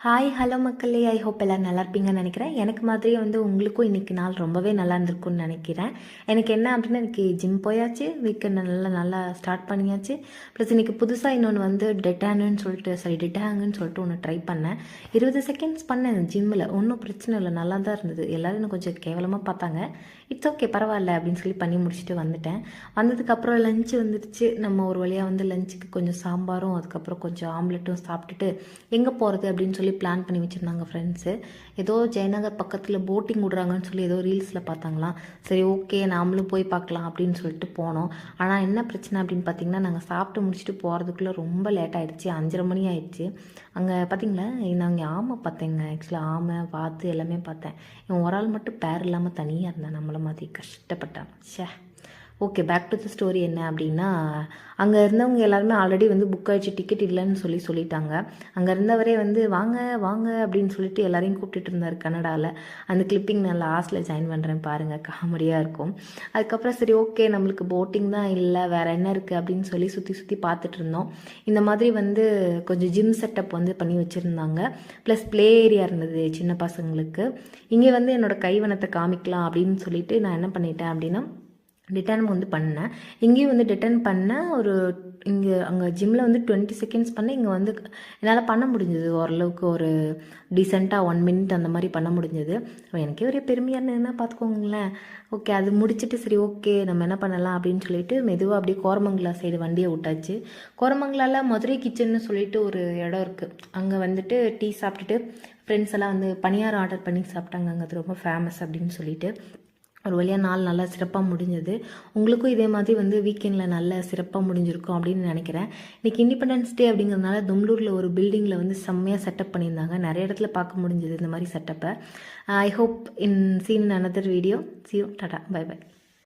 Hi hello மக்களே, I hope எல்லோரும் நல்லா இருப்பீங்கன்னு நினைக்கிறேன். எனக்கு மாதிரியே உங்களுக்கும் இன்றைக்கி நாள் ரொம்பவே நல்லா இருந்திருக்குன்னு நினைக்கிறேன். எனக்கு என்ன அப்படின்னா, இன்றைக்கி ஜிம் போயாச்சு, வீக்கெண்ட் நல்லா ஸ்டார்ட் பண்ணியாச்சு. ப்ளஸ் இன்றைக்கி புதுசாக இன்னொன்று டெட்டாங்குன்னு சொல்லிட்டு ஒன்று ட்ரை பண்ணேன். 20 செகண்ட்ஸ் பண்ணேன் ஜிம்மில். ஒன்றும் பிரச்சனை இல்லை, நல்லா தான் இருந்தது. எல்லோரும் இன்னும் கொஞ்சம் கேவலமாக பார்த்தாங்க. இட்ஸ் ஓகே, பரவாயில்ல அப்படின்னு சொல்லி பண்ணி முடிச்சுட்டு வந்துட்டேன். வந்ததுக்கப்புறம் லஞ்சு வந்துடுச்சு. நம்ம ஒரு வழியாக லஞ்சுக்கு கொஞ்சம் சாம்பாரும் அதுக்கப்புறம் கொஞ்சம் ஆம்லெட்டும் சாப்பிட்டுட்டு எங்கே போகிறது அப்படின்னு சொல்லி பிளான் பண்ணி வச்சுருந்தாங்க ஃப்ரெண்ட்ஸு. ஏதோ ஜெயநகர் பக்கத்தில் போட்டிங் விட்றாங்கன்னு சொல்லி ஏதோ ரீல்ஸில் பார்த்தாங்களாம். சரி ஓகே, நாமளும் போய் பார்க்கலாம் அப்படின்னு சொல்லிட்டு போனோம். ஆனால் என்ன பிரச்சனை அப்படின்னு பார்த்தீங்கன்னா, நாங்கள் சாப்பிட்டு முடிச்சுட்டு போகிறதுக்குள்ளே ரொம்ப லேட் ஆகிடுச்சு. 5:30 மணி ஆயிடுச்சு. அங்கே பார்த்தீங்களா, நாங்கள் ஆமை பார்த்தேங்க. ஆக்சுவலாக ஆமை வாத்து எல்லாமே பார்த்தேன். இவன் ஒரு ஆள் மட்டும் பேர் இல்லாமல் தனியாக இருந்தேன். நம்மளை மாதிரி கஷ்டப்பட்டான். ஷே. Okay, back to the story. என்ன அப்படின்னா, அங்கே இருந்தவங்க எல்லாருமே ஆல்ரெடி புக் ஆகிடுச்சு, டிக்கெட் இல்லைன்னு சொல்லிட்டாங்க. அங்கே இருந்தவரே வாங்க வாங்க அப்படின்னு சொல்லிட்டு எல்லாரையும் கூப்பிட்டுட்டு இருந்தார் கன்னடாவில். அந்த கிளிப்பிங் நான் லாஸ்ட்டில் ஜாயின் பண்ணுறேன் பாருங்கள், காமெடியாக இருக்கும். அதுக்கப்புறம் சரி ஓகே, நம்மளுக்கு போட்டிங் தான் இல்லை, வேறு என்ன இருக்குது அப்படின்னு சொல்லி சுற்றி பார்த்துட்டு இருந்தோம். இந்த மாதிரி கொஞ்சம் ஜிம் செட்டப் பண்ணி வச்சுருந்தாங்க. ப்ளஸ் ப்ளே ஏரியா இருந்தது சின்ன பசங்களுக்கு. இங்கே என்னோடய கைவனத்தை காமிக்கலாம் அப்படின்னு சொல்லிட்டு நான் என்ன பண்ணிட்டேன் அப்படின்னா, டிட்டன் பண்ணேன். இங்கேயும் டிட்டன் பண்ணேன். அங்கே ஜிம்மில் 20 செகண்ட்ஸ் பண்ணேன். இங்கே என்னால் பண்ண முடிஞ்சது ஓரளவுக்கு, ஒரு டீசெண்டாக 1 மினிட் அந்த மாதிரி பண்ண முடிஞ்சது. எனக்கே ஒரே பெருமையாக இருந்ததுன்னா பார்த்துக்கோங்களேன். ஓகே, அது முடிச்சுட்டு சரி ஓகே நம்ம என்ன பண்ணலாம் அப்படின்னு சொல்லிட்டு மெதுவாக அப்படியே கோரமங்கலா சைடு வண்டியை விட்டாச்சு. கோரமங்கலாவில் மதுரை கிச்சன்னு சொல்லிட்டு ஒரு இடம் இருக்குது. அங்கே டீ சாப்பிட்டுட்டு ஃப்ரெண்ட்ஸ் எல்லாம் பணியாரம் ஆர்டர் பண்ணி சாப்பிட்டாங்க. அங்கே அது ரொம்ப ஃபேமஸ் அப்படின்னு சொல்லிட்டு ஒரு வழியாக நாள் நல்லா சிறப்பாக முடிஞ்சது. உங்களுக்கும் இதே மாதிரி வீக்கெண்டில் நல்ல சிறப்பாக முடிஞ்சிருக்கும் அப்படின்னு நினைக்கிறேன். இன்றைக்கி இண்டிபெண்டன்ஸ் டே அப்படிங்கிறதுனால தும்லூரில் ஒரு பில்டிங்கில் செம்மையாக செட்டப் பண்ணியிருந்தாங்க. நிறைய இடத்துல பார்க்க முடிஞ்சது இந்த மாதிரி செட்டப்பை. I hope seen another video. See you. டாடா, பை பை.